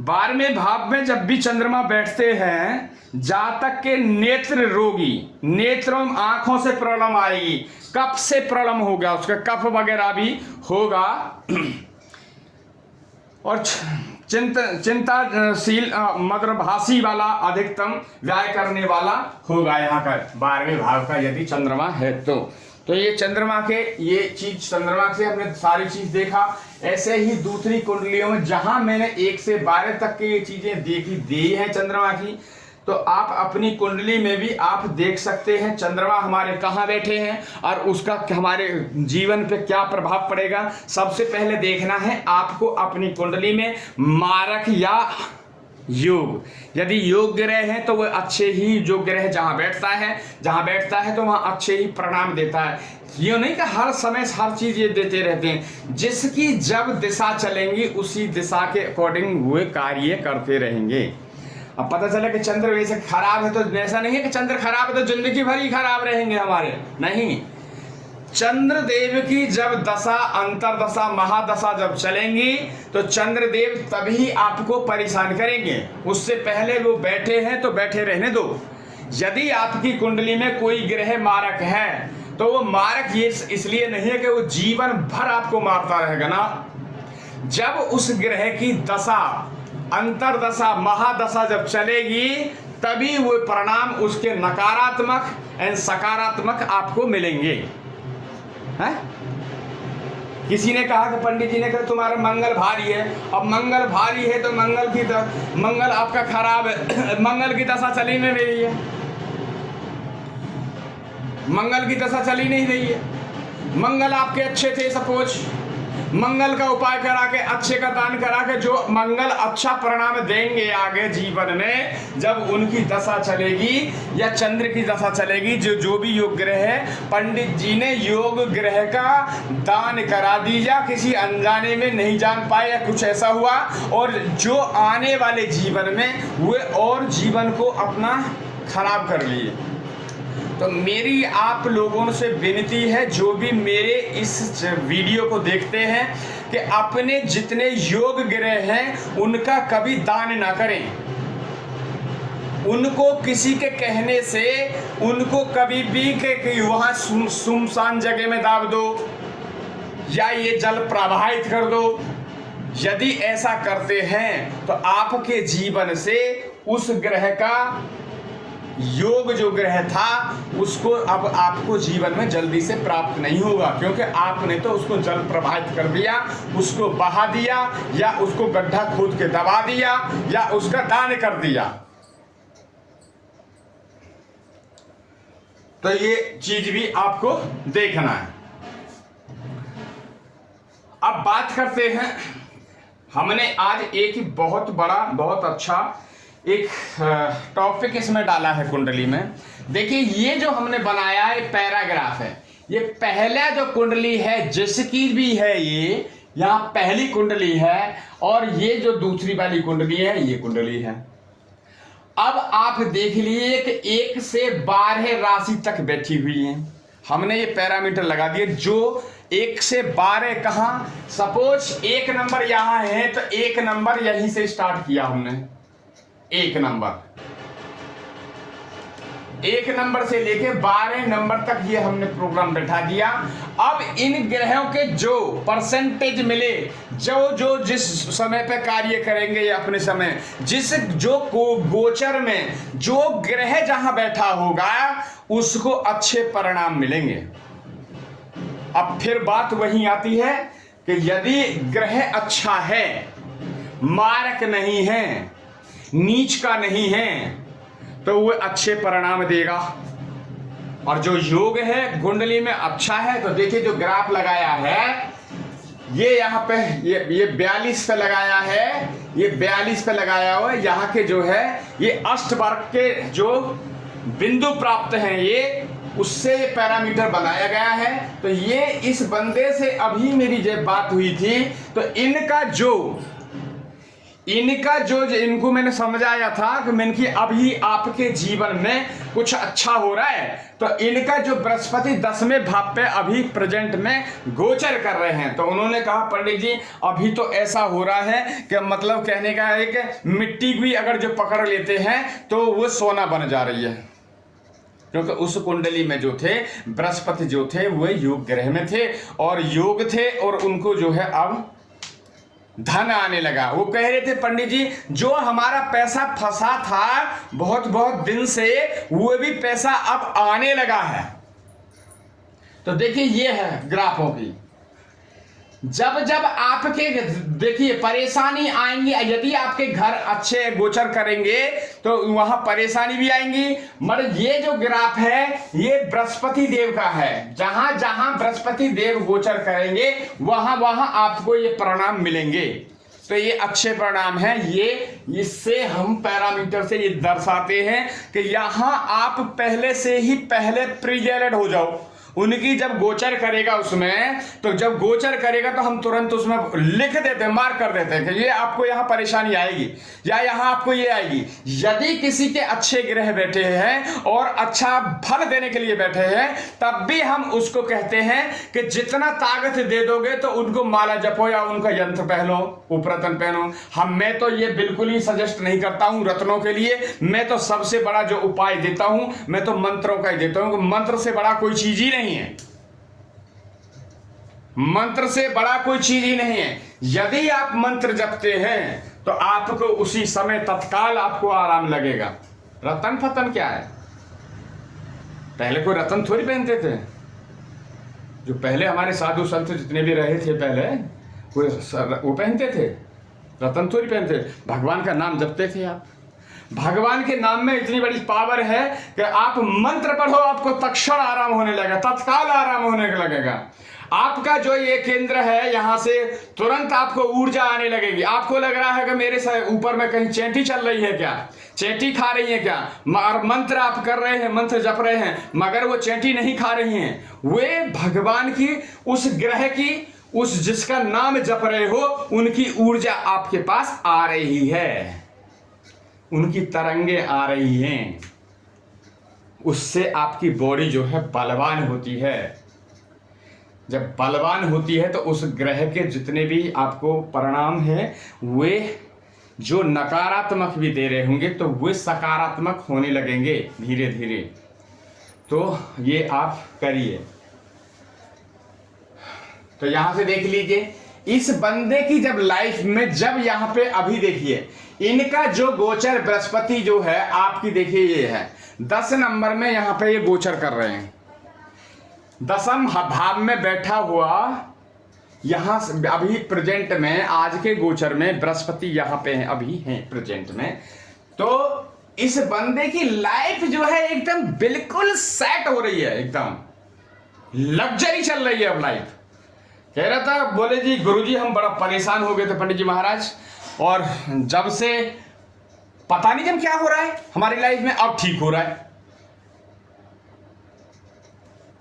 12वें भाव में जब भी चंद्रमा बैठते हैं, जातक के नेत्र रोगी, नेत्रों आंखों से प्रॉब्लम आएगी, कफ से प्रॉब्लम होगा, उसका कफ वगैरह भी होगा, और चिंताशील, मद्रभाषी वाला, अधिकतम व्याय करने वाला होगा यहाँ का 12वें भाव का यदि चंद्रमा है तो ये चंद्रमा के ये चीज, चंद्रमा से हमने सारी चीज देखा। ऐसे ही दूसरी कुंडलियों में जहां मैंने 1 से 12 तक की ये चीजें दी हैं चंद्रमा की, तो आप अपनी कुंडली में भी आप देख सकते हैं चंद्रमा हमारे कहाँ बैठे हैं और उसका हमारे जीवन पे क्या प्रभाव पड़ेगा। सबसे पहले देखना है आपको अपनी कुंडली में मारक या योग, यदि योग ग्रह है तो वह अच्छे ही जो ग्रह जहाँ बैठता है तो वहाँ अच्छे ही परिणाम देता है। ये नहीं कि हर समय हर चीज ये देते रहते हैं, जिसकी जब दिशा चलेंगी उसी दिशा के अकॉर्डिंग वो कार्य करते रहेंगे। अब पता चला कि चंद्र वैसे खराब है तो ऐसा नहीं है कि चंद्र खराब है तो जिंदगी भर ही खराब रहेंगे हमारे, नहीं। चंद्रदेव की जब दशा, अंतरदशा, महादशा जब चलेंगी तो चंद्रदेव तभी आपको परेशान करेंगे। उससे पहले वो बैठे हैं तो बैठे रहने दो। यदि आपकी कुंडली में कोई ग्रह मारक है तो वो मारक ये इसलिए नहीं है कि वो जीवन भर आपको मारता रहेगा ना। जब उस ग्रह की दशा, अंतरदशा, महादशा जब चलेगी तभी वो परिणाम उसके नकारात्मक एवं सकारात्मक आपको मिलेंगे। है? किसी ने कहा कि पंडित जी ने कहा तुम्हारा मंगल भारी है। अब मंगल भारी है तो मंगल आपका खराब है, मंगल की दशा चली नहीं रही है, मंगल की दशा चली नहीं रही है। मंगल आपके अच्छे थे, सपोज मंगल का उपाय करा के, अच्छे का दान करा के, जो मंगल अच्छा परिणाम देंगे आगे जीवन में, जब उनकी दशा चलेगी या चंद्र की दशा चलेगी, जो भी योग ग्रह है, पंडित जी ने योग ग्रह का दान करा दिया, किसी अनजाने में नहीं जान पाए या कुछ ऐसा हुआ, और जो आने वाले जीवन में वे और जीवन को अपना खराब कर लिए। तो मेरी आप लोगों से विनती है, जो भी मेरे इस वीडियो को देखते हैं, कि अपने जितने योग ग्रह हैं उनका कभी दान ना करें। उनको किसी के कहने से उनको कभी भी कि वहाँ सुनसान जगह में दाब दो या ये जल प्रवाहित कर दो। यदि ऐसा करते हैं तो आपके जीवन से उस ग्रह का योग जो ग्रह था उसको अब आपको जीवन में जल्दी से प्राप्त नहीं होगा, क्योंकि आपने तो उसको जल प्रवाहित कर दिया, उसको बहा दिया, या उसको गड्ढा खोद के दबा दिया, या उसका दान कर दिया। तो ये चीज भी आपको देखना है। अब बात करते हैं, हमने आज एक बहुत बड़ा, बहुत अच्छा एक टॉपिक इसमें डाला है कुंडली में। देखिए, ये जो हमने बनाया है पैराग्राफ है, ये पहला जो कुंडली है जिसकी भी है, ये यहाँ पहली कुंडली है, और ये जो दूसरी वाली कुंडली है ये कुंडली है। अब आप देख लिए कि 1 से 12 राशि तक बैठी हुई है। हमने ये पैरामीटर लगा दिए, जो 1 से 12 कहाँ, सपोज 1 नंबर यहाँ है तो 1 नंबर यहीं से स्टार्ट किया हमने। 1 नंबर से लेके 12 नंबर तक ये हमने प्रोग्राम बैठा दिया। अब इन ग्रहों के जो परसेंटेज मिले, जो जिस समय पे कार्य करेंगे या अपने समय, जो गोचर में जो ग्रह जहां बैठा होगा उसको अच्छे परिणाम मिलेंगे। अब फिर बात वही आती है कि यदि ग्रह अच्छा है, मारक नहीं है, नीच का नहीं है, तो वह अच्छे परिणाम देगा। और जो योग है कुंडली में अच्छा है, तो देखिए जो ग्राफ लगाया है, ये यहाँ पे ये 42 पे लगाया है, ये 42 पे लगाया हुआ है। यहाँ के जो है ये अष्टवर्ग के जो बिंदु प्राप्त हैं, ये उससे ये पैरामीटर बनाया गया है। तो ये इस बंदे से अभी मेरी जब बात हुई थी, तो इनका जो इनको मैंने समझाया था कि मैंने कि अभी आपके जीवन में कुछ अच्छा हो रहा है, तो इनका जो बृहस्पति 10वें भाव पे अभी प्रेजेंट में गोचर कर रहे हैं। तो उन्होंने कहा पंडित जी अभी तो ऐसा हो रहा है कि मतलब कहने का है कि मिट्टी भी अगर जो पकड़ लेते हैं तो वो सोना बन जा रही है, क्योंकि उस कुंडली में जो थे बृहस्पति जो थे वो योग ग्रह में थे और योग थे, और उनको जो है अब धन आने लगा। वो कह रहे थे पंडित जी जो हमारा पैसा फंसा था बहुत बहुत दिन से, वो भी पैसा अब आने लगा है। तो देखिए ये है ग्राफों की, जब जब आपके देखिए परेशानी आएंगी, यदि आपके घर अच्छे गोचर करेंगे तो वहां परेशानी भी आएंगी। मगर ये जो ग्राफ है ये बृहस्पति देव का है, जहां जहां बृहस्पति देव गोचर करेंगे वहां वहां आपको ये परिणाम मिलेंगे। तो ये अच्छे परिणाम हैं। ये इससे हम पैरामीटर से ये दर्शाते हैं कि यहां आप पहले से ही पहले प्रीजेलेड हो जाओ। उनकी जब गोचर करेगा उसमें, तो जब गोचर करेगा तो हम तुरंत उसमें लिख देते हैं, मार्क कर देते हैं कि ये आपको यहाँ परेशानी आएगी या यहाँ आपको ये आएगी। यदि किसी के अच्छे ग्रह बैठे हैं और अच्छा फल देने के लिए बैठे हैं, तब भी हम उसको कहते हैं कि जितना ताकत दे दोगे तो उनको माला जपो या उनका यंत्र पहनो, उपरतन पहनो। मैं तो ये बिल्कुल ही सजेस्ट नहीं करता हूँ रत्नों के लिए। मैं तो सबसे बड़ा जो उपाय देता हूँ मैं तो मंत्रों का ही देता हूँ। मंत्र से बड़ा कोई चीज ही नहीं है, मंत्र से बड़ा कोई चीज ही नहीं है। यदि आप मंत्र जपते हैं तो आपको उसी समय तत्काल आपको आराम लगेगा। रतन फतन क्या है? पहले कोई रतन थोड़ी पहनते थे। जो पहले हमारे साधु संत जितने भी रहे थे पहले कोई वो पहनते थे, रतन थोड़ी पहनते। भगवान का नाम जपते थे आप। भगवान के नाम में इतनी बड़ी पावर है कि आप मंत्र पढ़ो आपको तत्क्षण आराम होने लगेगा, तत्काल आराम होने लगेगा। आपका जो ये केंद्र है, यहां से तुरंत आपको ऊर्जा आने लगेगी। आपको लग रहा है कि मेरे ऊपर में कहीं चैंटी चल रही है क्या, चैंटी खा रही है क्या, मंत्र आप कर रहे हैं, मंत्र जप रहे हैं, मगर वो चैंटी नहीं खा रही हैं। वे भगवान की, उस ग्रह की, उस जिसका नाम जप रहे हो, उनकी ऊर्जा आपके पास आ रही है, उनकी तरंगे आ रही हैं। उससे आपकी बॉडी जो है बलवान होती है। जब बलवान होती है तो उस ग्रह के जितने भी आपको परिणाम है, वे जो नकारात्मक भी दे रहे होंगे तो वे सकारात्मक होने लगेंगे धीरे धीरे। तो ये आप करिए। तो यहां से देख लीजिए, इस बंदे की जब लाइफ में, जब यहां पे अभी देखिए इनका जो गोचर बृहस्पति जो है आपकी, देखिए ये है 10 नंबर में, यहां पे ये गोचर कर रहे हैं 10वें भाव में बैठा हुआ। यहां अभी प्रेजेंट में, आज के गोचर में बृहस्पति यहां पे है, अभी है प्रेजेंट में। तो इस बंदे की लाइफ जो है एकदम बिल्कुल सेट हो रही है, एकदम लग्जरी चल रही है अब लाइफ। कह रहा था, बोले जी गुरुजी हम बड़ा परेशान हो गए थे पंडित जी महाराज, और जब से पता नहीं जब क्या हो रहा है हमारी लाइफ में, अब ठीक हो रहा है।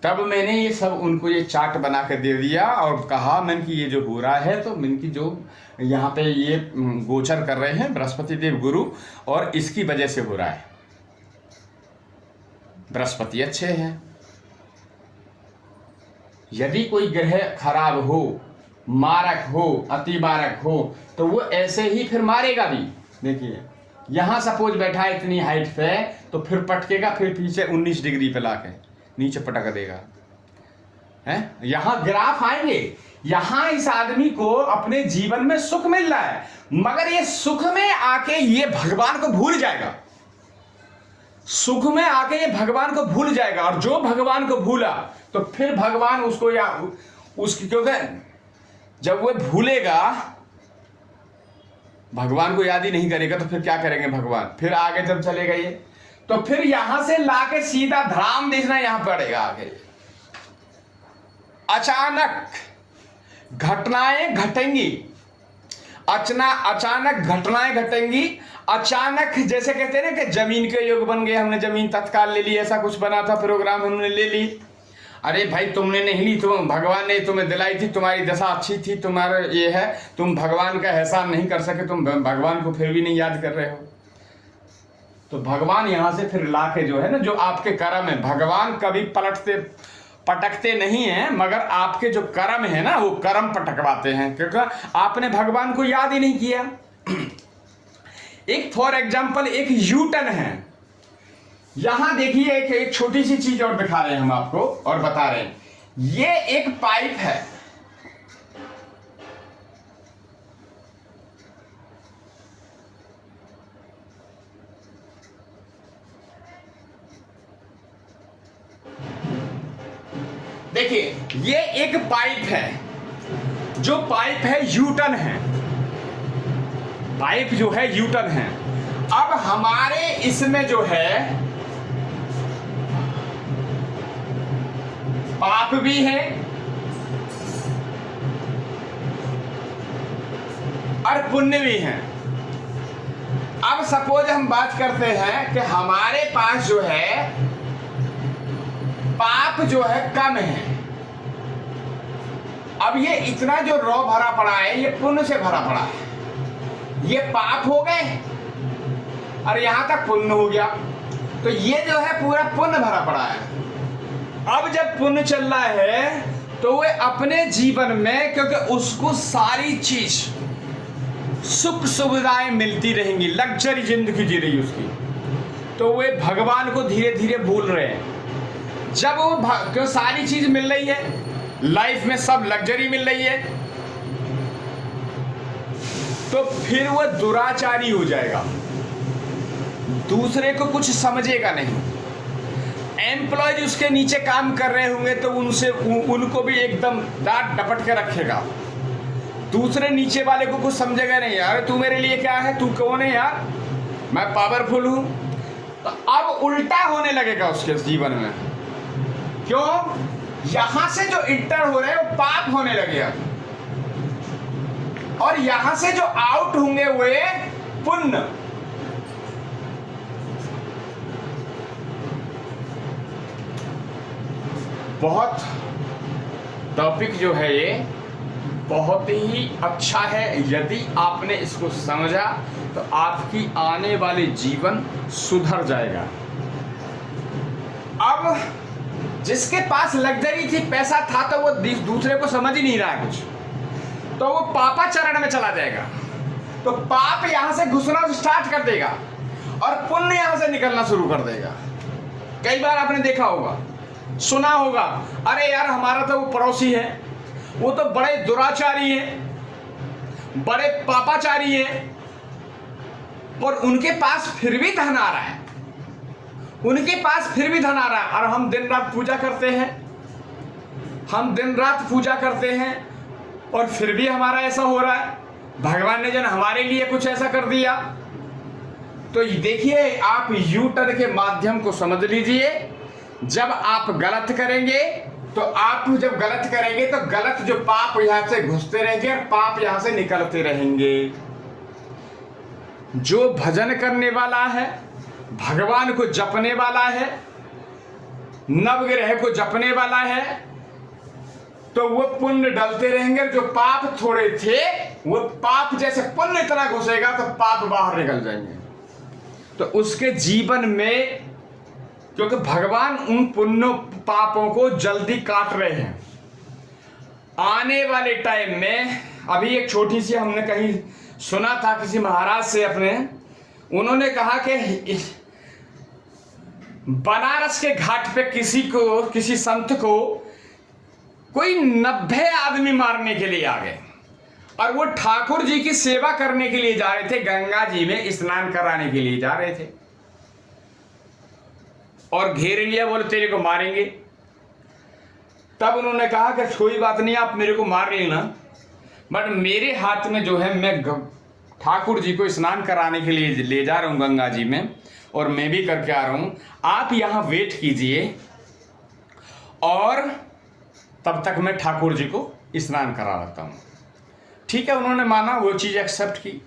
तब मैंने ये सब उनको ये चार्ट बना के दे दिया और कहा मैंने कि ये जो हो रहा है, तो मैंने कि जो यहाँ पे ये गोचर कर रहे हैं बृहस्पति देव गुरु, और इसकी वजह से हो रहा है। बृहस्पति अच्छे हैं, यदि कोई ग्रह खराब हो, मारक हो, अति मारक हो, तो वो ऐसे ही फिर मारेगा भी। देखिए यहां सपोज बैठा है इतनी हाइट पे, तो फिर पटकेगा, फिर पीछे 19 डिग्री पे लाके नीचे पटक देगा। है, यहां ग्राफ आएंगे। यहां इस आदमी को अपने जीवन में सुख मिल रहा है, मगर ये सुख में आके ये भगवान को भूल जाएगा। सुख में आके ये भगवान को भूल जाएगा, और जो भगवान को भूला तो फिर भगवान उसको, या उसकी, क्योंकि जब वो भूलेगा, भगवान को याद ही नहीं करेगा, तो फिर क्या करेंगे भगवान, फिर आगे जब चलेगा ये, तो फिर यहां से लाके सीधा धाम देखना यहां पड़ेगा आगे। अचानक घटनाएं घटेंगी, अचानक घटनाएं घटेंगी। अचानक जैसे कहते हैं ना कि जमीन के योग बन गए, हमने जमीन तत्काल ले ली, ऐसा कुछ बना था प्रोग्राम, हमने ले ली। अरे भाई तुमने नहीं ली, तुम भगवान ने तुम्हें दिलाई थी, तुम्हारी दशा अच्छी थी, तुम्हारा ये है, तुम भगवान का एहसान नहीं कर सके, तुम भगवान को फिर भी नहीं याद कर रहे हो। तो भगवान यहां से फिर लाके जो है ना, जो आपके कर्म है, भगवान कभी पटकते नहीं हैं, मगर आपके जो कर्म है ना, वो कर्म पटकवाते हैं, क्योंकि आपने भगवान को याद ही नहीं किया। एक फॉर एग्जाम्पल एक यूटर्न है, यहां देखिए एक छोटी सी चीज और दिखा रहे हैं हम आपको और बता रहे हैं, ये एक पाइप है। देखिए ये एक पाइप है, जो पाइप है यूटर्न है, पाइप जो है यूटर्न है। अब हमारे इसमें जो है पाप भी है और पुण्य भी है। अब सपोज हम बात करते हैं कि हमारे पास जो है पाप जो है कम है। अब ये इतना जो रौ भरा पड़ा है, ये पुण्य से भरा पड़ा है। ये पाप हो गए और यहां तक पुण्य हो गया, तो ये जो है पूरा पुण्य भरा पड़ा है। अब जब पुण्य चल रहा है तो वह अपने जीवन में, क्योंकि उसको सारी चीज सुख सुविधाएं मिलती रहेंगी, लग्जरी जिंदगी जी रही उसकी, तो वे भगवान को धीरे धीरे भूल रहे हैं। जब वो क्यों सारी चीज मिल रही है, लाइफ में सब लग्जरी मिल रही है, तो फिर वो दुराचारी हो जाएगा, दूसरे को कुछ समझेगा नहीं। एम्प्लॉयज उसके नीचे काम कर रहे होंगे तो उनको भी एकदम डांट डपट के रखेगा, दूसरे नीचे वाले को कुछ समझेगा नहीं। यार तू मेरे लिए क्या है, तू कौन है यार, मैं पावरफुल हूं। तो अब उल्टा होने लगेगा उसके जीवन में। क्यों? यहां से जो इंटर हो रहे हैं वो पाप होने लगे अब, और यहां से जो आउट होंगे वे पुण्य। बहुत टॉपिक जो है ये बहुत ही अच्छा है। यदि आपने इसको समझा तो आपकी आने वाली जीवन सुधर जाएगा। अब जिसके पास लग्जरी थी, पैसा था, तो वो दूसरे को समझ ही नहीं रहा है कुछ, तो वो पापाचरण में चला जाएगा। तो पाप यहां से घुसना स्टार्ट कर देगा और पुण्य यहां से निकलना शुरू कर देगा। कई बार आपने देखा होगा, सुना होगा, अरे यार हमारा तो वो पड़ोसी है, वो तो बड़े दुराचारी है, बड़े पापाचारी है, और उनके पास फिर भी धन आ रहा है, उनके पास फिर भी धन आ रहा है, और हम दिन रात पूजा करते हैं, हम दिन रात पूजा करते हैं, और फिर भी हमारा ऐसा हो रहा है। भगवान ने जन हमारे लिए कुछ ऐसा कर दिया। तो देखिए, आप यू टर्न के माध्यम को समझ लीजिए। जब आप गलत करेंगे तो आप जब गलत करेंगे तो गलत जो पाप यहां से घुसते रहेंगे और पाप यहां से निकलते रहेंगे। जो भजन करने वाला है, भगवान को जपने वाला है, नवग्रह को जपने वाला है, तो वो पुण्य डलते रहेंगे। जो पाप थोड़े थे, वो पाप जैसे पुण्य इतना घुसेगा तो पाप बाहर निकल जाएंगे। तो उसके जीवन में, क्योंकि भगवान उन पुण्य पापों को जल्दी काट रहे हैं। आने वाले टाइम में, अभी एक छोटी सी हमने कहीं सुना था किसी महाराज से अपने, उन्होंने कहा कि बनारस के घाट पे किसी संत को कोई 90 आदमी मारने के लिए आ गए, और वो ठाकुर जी की सेवा करने के लिए जा रहे थे, गंगा जी में स्नान कराने के लिए जा रहे थे, और घेर लिया, बोले तेरे को मारेंगे। तब उन्होंने कहा कि कोई बात नहीं, आप मेरे को मार लेना, बट मेरे हाथ में जो है, मैं ठाकुर जी को स्नान कराने के लिए ले जा रहा हूँ गंगा जी में, और मैं भी करके आ रहा हूँ, आप यहाँ वेट कीजिए, और तब तक मैं ठाकुर जी को स्नान करा लेता हूँ। ठीक है, उन्होंने माना, वो चीज़ एक्सेप्ट की।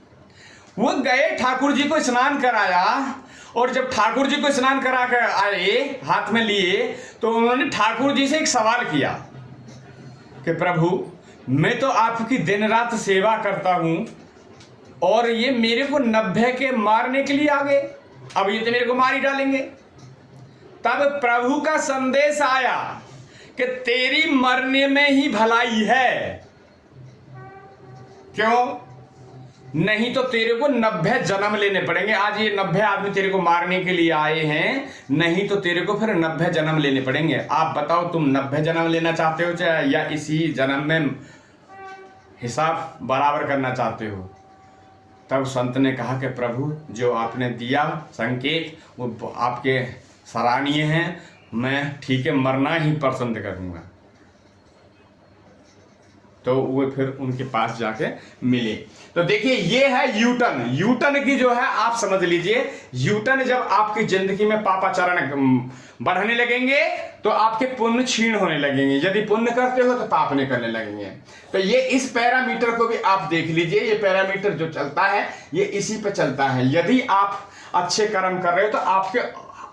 वो गए, ठाकुर जी को स्नान कराया, और जब ठाकुर जी को स्नान करा कर आए, हाथ में लिए, तो उन्होंने ठाकुर जी से एक सवाल किया कि प्रभु, मैं तो आपकी दिन रात सेवा करता हूं, और ये मेरे को 90 के मारने के लिए आ गए, अब ये तो मेरे को मार ही डालेंगे। तब प्रभु का संदेश आया कि तेरी मरने में ही भलाई है। क्यों? नहीं तो तेरे को 90 जन्म लेने पड़ेंगे। आज ये 90 आदमी तेरे को मारने के लिए आए हैं, नहीं तो तेरे को फिर 90 जन्म लेने पड़ेंगे। आप बताओ, तुम 90 जन्म लेना चाहते हो चाहे, या इसी जन्म में हिसाब बराबर करना चाहते हो? तब संत ने कहा कि प्रभु, जो आपने दिया संकेत वो आपके सराहनीय हैं, मैं ठीक है मरना ही पसंद करूँगा। तो वो फिर उनके पास जाके मिले। तो देखिए, ये है यूटर्न। यूटर्न की जो है आप समझ लीजिए, यूटर्न जब आपकी जिंदगी में पापाचरण बढ़ने लगेंगे तो आपके पुण्य क्षीण होने लगेंगे। यदि पुण्य करते हो तो पाप नहीं करने लगेंगे। तो ये इस पैरामीटर को भी आप देख लीजिए। ये पैरामीटर जो चलता है ये इसी पे चलता है। यदि आप अच्छे कर्म कर रहे हो तो आपके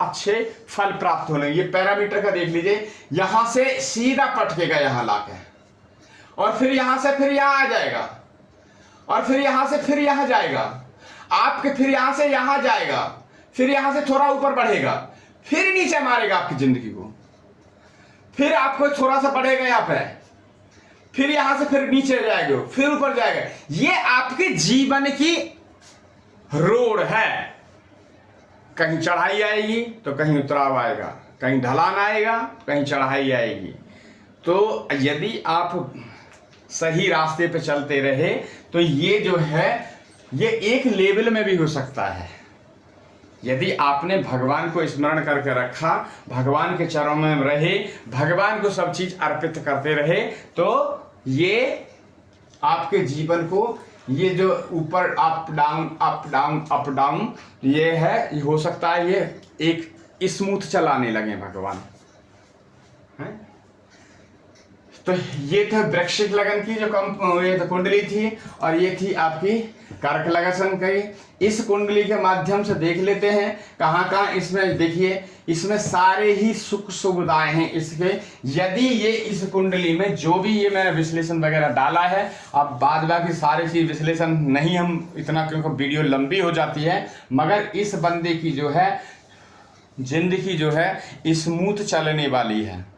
अच्छे फल प्राप्त होने। ये पैरामीटर का देख लीजिए, यहां से सीधा पटकेगा यहां लाके, और फिर यहां से फिर यहां आ जाएगा, और फिर यहां से फिर यहां जाएगा आपके, फिर यहां से यहां जाएगा, फिर यहां से थोड़ा ऊपर बढ़ेगा, फिर नीचे मारेगा आपकी जिंदगी को, फिर आपको थोड़ा सा बढ़ेगा यहां पे, फिर यहां से फिर नीचे जाएगा, फिर ऊपर जाएगा। ये आपके जीवन की रोड है। कहीं चढ़ाई आएगी तो कहीं उतराव आएगा, कहीं ढलान आएगा, कहीं चढ़ाई आएगी। तो यदि आप सही रास्ते पे चलते रहे तो ये जो है ये एक लेवल में भी हो सकता है। यदि आपने भगवान को स्मरण करके रखा, भगवान के चरणों में रहे, भगवान को सब चीज अर्पित करते रहे, तो ये आपके जीवन को, ये जो ऊपर up down up down up down, ये है, ये हो सकता है ये एक स्मूथ चलाने लगे भगवान है। तो ये था वृश्चिक लगन की जो ये तो कुंडली थी, और ये थी आपकी कर्क लगन की। इस कुंडली के माध्यम से देख लेते हैं कहाँ कहाँ इसमें, देखिए इसमें सारे ही सुख सुविधाएं हैं इसके। यदि ये इस कुंडली में जो भी ये मैंने विश्लेषण वगैरह डाला है, अब बाद बाकी सारी चीज विश्लेषण नहीं हम इतना, क्योंकि वीडियो लंबी हो जाती है, मगर इस बंदे की जो है जिंदगी जो है स्मूथ चलने वाली है।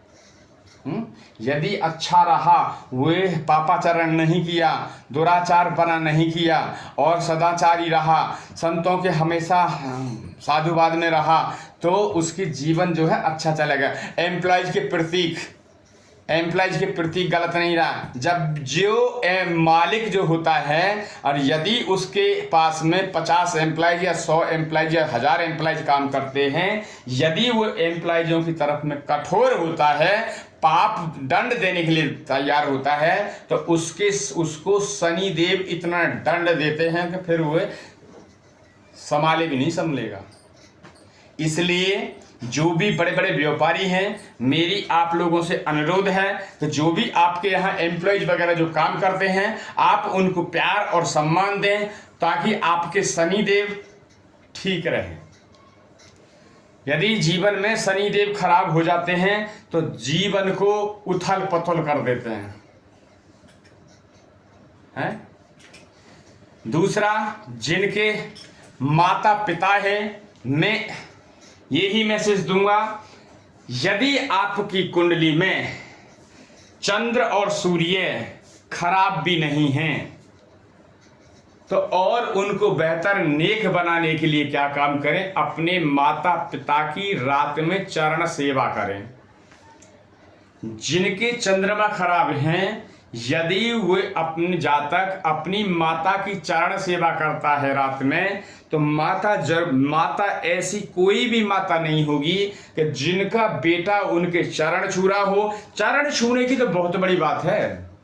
यदि अच्छा रहा, वे पापाचरण नहीं किया, दुराचार बना नहीं किया और सदाचारी रहा, संतों के हमेशा साधुवाद में रहा, तो उसकी जीवन जो है अच्छा चलेगा। एम्प्लॉयज के प्रतीक गलत नहीं रहा। जब जो मालिक जो होता है, और यदि उसके पास में 50 एम्प्लॉयज या 100 एम्प्लॉयज या 1000 एम्प्लॉयज काम करते हैं, यदि वो एम्प्लॉयजों की तरफ में कठोर होता है, पाप दंड देने के लिए तैयार होता है, तो उसको शनि देव इतना दंड देते हैं कि फिर वो संभाले भी नहीं संभलेगा। इसलिए जो भी बड़े बड़े व्यापारी हैं, मेरी आप लोगों से अनुरोध है कि जो भी आपके यहाँ एम्प्लॉयज वगैरह जो काम करते हैं, आप उनको प्यार और सम्मान दें, ताकि आपके शनिदेव ठीक रहें। यदि जीवन में शनिदेव खराब हो जाते हैं तो जीवन को उथल पुथल कर देते हैं? दूसरा, जिनके माता पिता हैं, मैं यही मैसेज दूंगा, यदि आपकी कुंडली में चंद्र और सूर्य खराब भी नहीं हैं, तो और उनको बेहतर नेक बनाने के लिए क्या काम करें? अपने माता पिता की रात में चरण सेवा करें। जिनके चंद्रमा खराब हैं, यदि वे अपने जातक अपनी माता की चरण सेवा करता है रात में, तो माता ऐसी कोई भी माता नहीं होगी कि जिनका बेटा उनके चरण छू रहा हो। चरण छूने की तो बहुत बड़ी बात है।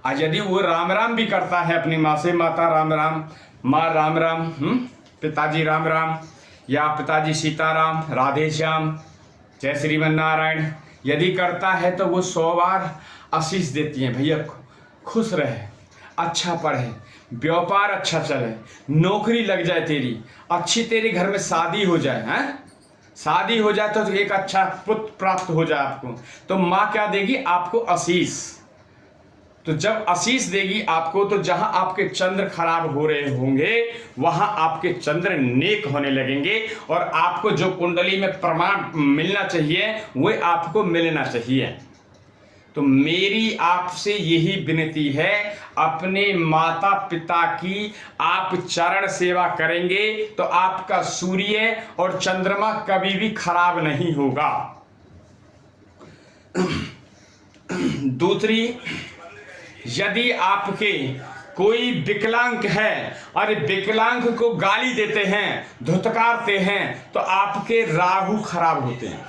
आज यदि वो राम राम भी करता है अपनी माँ से, माता राम राम, माँ राम राम, पिताजी राम राम, या पिताजी सीताराम, राधे श्याम, जय श्रीमन नारायण, यदि करता है तो वो 100 बार आशीष देती हैं, भैया खुश रहे, अच्छा पढ़े, व्यापार अच्छा चले, नौकरी लग जाए तेरी, अच्छी तेरे घर में शादी हो जाए, हैं? शादी हो जाए तो एक अच्छा पुत्र प्राप्त हो जाए आपको, तो माँ क्या देगी आपको? आशीष। तो जब आशीष देगी आपको, तो जहां आपके चंद्र खराब हो रहे होंगे, वहां आपके चंद्र नेक होने लगेंगे, और आपको जो कुंडली में प्रमाण मिलना चाहिए वो आपको मिलना चाहिए। तो मेरी आपसे यही विनती है, अपने माता पिता की आप चरण सेवा करेंगे तो आपका सूर्य और चंद्रमा कभी भी खराब नहीं होगा। दूसरी, यदि आपके कोई विकलांग है और विकलांग को गाली देते हैं, धुतकारते हैं, तो आपके राहु खराब होते हैं?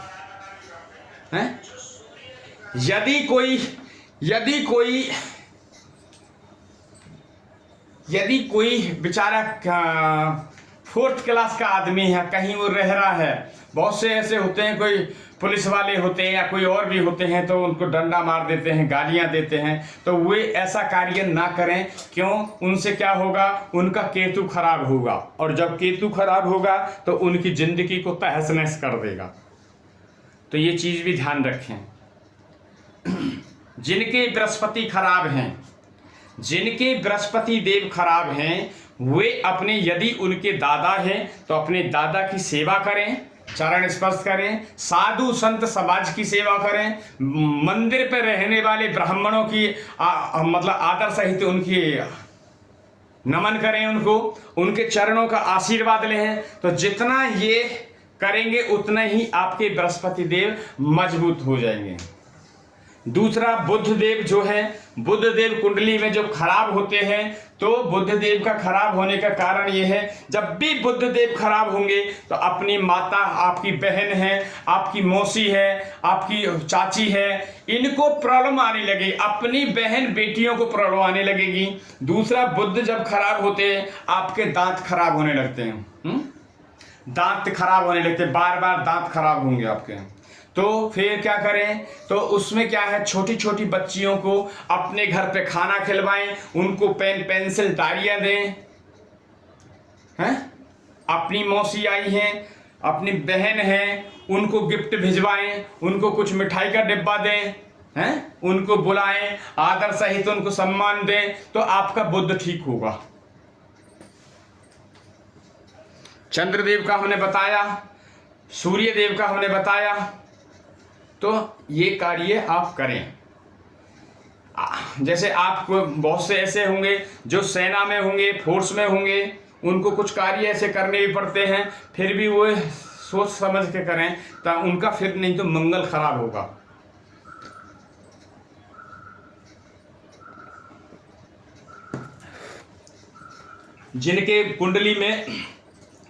यदि कोई बेचारा 4th क्लास का आदमी है, कहीं वो रह रहा है, बहुत से ऐसे होते हैं, कोई पुलिस वाले होते हैं या कोई और भी होते हैं, तो उनको डंडा मार देते हैं, गालियां देते हैं, तो वे ऐसा कार्य ना करें। क्यों? उनसे क्या होगा? उनका केतु खराब होगा, और जब केतु खराब होगा तो उनकी जिंदगी को तहस नहस कर देगा। तो ये चीज भी ध्यान रखें। जिनके बृहस्पति खराब हैं, जिनके बृहस्पति देव खराब हैं, वे अपने, यदि उनके दादा हैं तो अपने दादा की सेवा करें, चरण स्पर्श करें, साधु संत समाज की सेवा करें, मंदिर पर रहने वाले ब्राह्मणों की मतलब आदर सहित उनकी नमन करें, उनके चरणों का आशीर्वाद लें। तो जितना ये करेंगे उतना ही आपके बृहस्पति देव मजबूत हो जाएंगे। दूसरा, बुध देव जो है, बुध देव कुंडली में जब खराब होते हैं, तो बुध देव का खराब होने का कारण यह है, जब भी बुध देव खराब होंगे तो अपनी माता, आपकी बहन है, आपकी मौसी है, आपकी चाची है, इनको प्रॉब्लम आने लगेगी, अपनी बहन बेटियों को प्रॉब्लम आने लगेगी। दूसरा, बुध जब खराब होते हैं, आपके दांत खराब होने लगते हैं, दांत खराब होने लगते हैं, बार बार दांत खराब होंगे आपके। तो फिर क्या करें, तो उसमें क्या है, छोटी छोटी बच्चियों को अपने घर पे खाना खिलवाएं, उनको पेन पेंसिल डायरियां दें, हैं, अपनी मौसी आई हैं, अपनी बहन है, उनको गिफ्ट भिजवाएं, उनको कुछ मिठाई का डिब्बा दें, हैं, उनको बुलाएं, आदर सहित उनको सम्मान दें, तो आपका बुद्ध ठीक होगा। चंद्रदेव का हमने बताया, सूर्य देव का हमने बताया, तो ये कार्य आप करें। जैसे आपको बहुत से ऐसे होंगे जो सेना में होंगे, फोर्स में होंगे, उनको कुछ कार्य ऐसे करने भी पड़ते हैं, फिर भी वो सोच समझ के करें, तो उनका फिर नहीं तो मंगल खराब होगा। जिनके कुंडली में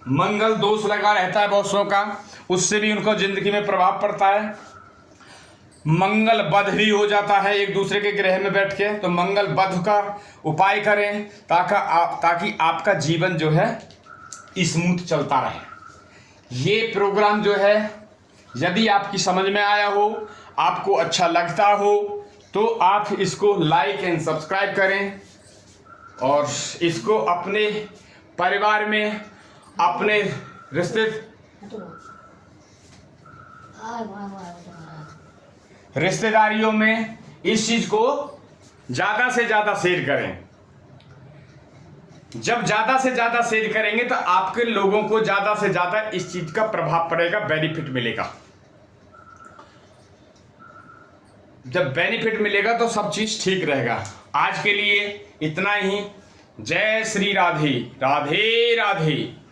मंगल दोष लगा रहता है बहुतों का, उससे भी उनको जिंदगी में प्रभाव पड़ता है। मंगल वध भी हो जाता है एक दूसरे के ग्रह में बैठ के, तो मंगल वध का उपाय करें ताकि आपका जीवन जो है स्मूथ चलता रहे। ये प्रोग्राम जो है यदि आपकी समझ में आया हो, आपको अच्छा लगता हो, तो आप इसको लाइक एंड सब्सक्राइब करें और इसको अपने परिवार में, अपने रिश्तेदारियों में इस चीज को ज्यादा से ज्यादा शेयर करें। जब ज्यादा से ज्यादा शेयर करेंगे तो आपके लोगों को ज्यादा से ज्यादा इस चीज का प्रभाव पड़ेगा, बेनिफिट मिलेगा। जब बेनिफिट मिलेगा तो सब चीज ठीक रहेगा। आज के लिए इतना ही। जय श्री राधे, राधे राधे।